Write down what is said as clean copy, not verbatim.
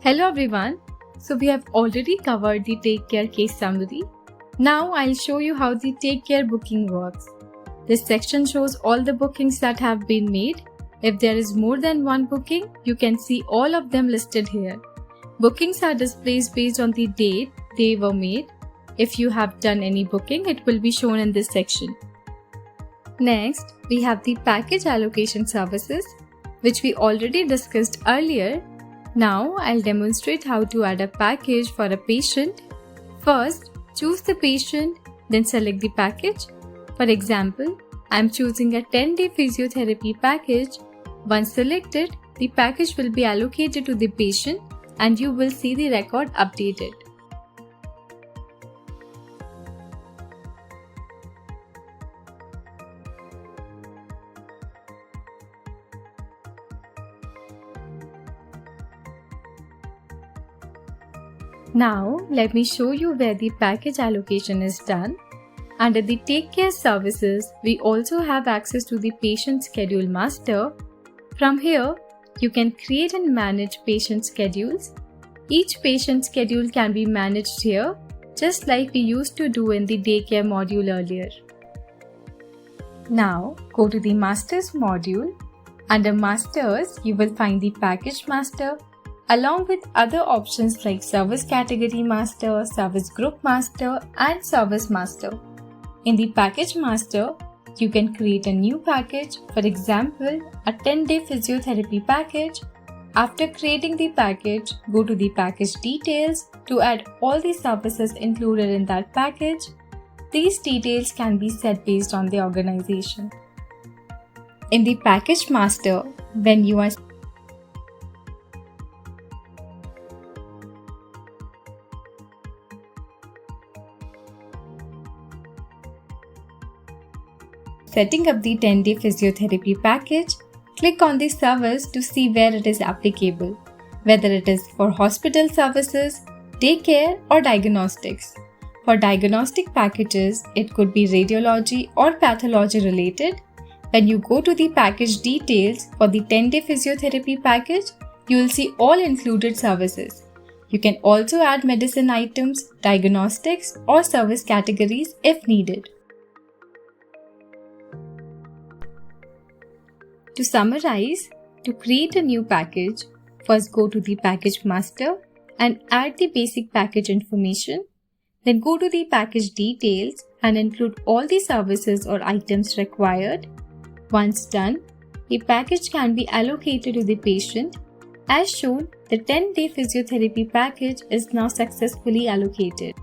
Hello everyone. So we have already covered the Take Care case summary. Now I'll show you how the Take Care booking works. This section shows all the bookings that have been made. If there is more than one booking, you can see all of them listed here. Bookings are displayed based on the date they were made. If you have done any booking, it will be shown in this section. Next, we have the package allocation services, which we already discussed earlier. Now I'll demonstrate how to add a package for a patient. First, choose the patient, then select the package. For example, I'm choosing a 10-day physiotherapy package. Once selected, the package will be allocated to the patient and you will see the record updated. Now, let me show you where the package allocation is done. Under the Take Care services, we also have access to the Patient Schedule Master. From here, you can create and manage patient schedules. Each patient schedule can be managed here, just like we used to do in the Daycare module earlier. Now, go to the Masters module. Under Masters, you will find the Package Master, along with other options like Service Category Master, Service Group Master, and Service Master. In the Package Master, you can create a new package, for example, a 10-day physiotherapy package. After creating the package, go to the package details to add all the services included in that package. These details can be set based on the organization. In the Package Master, when you are setting up the 10-day physiotherapy package, click on the service to see where it is applicable, whether it is for hospital services, daycare, or diagnostics. For diagnostic packages, it could be radiology or pathology related. When you go to the package details for the 10-day physiotherapy package, you will see all included services. You can also add medicine items, diagnostics, or service categories if needed. To summarize, to create a new package, first go to the Package Master and add the basic package information. Then go to the package details and include all the services or items required. Once done, the package can be allocated to the patient. As shown, the 10-day physiotherapy package is now successfully allocated.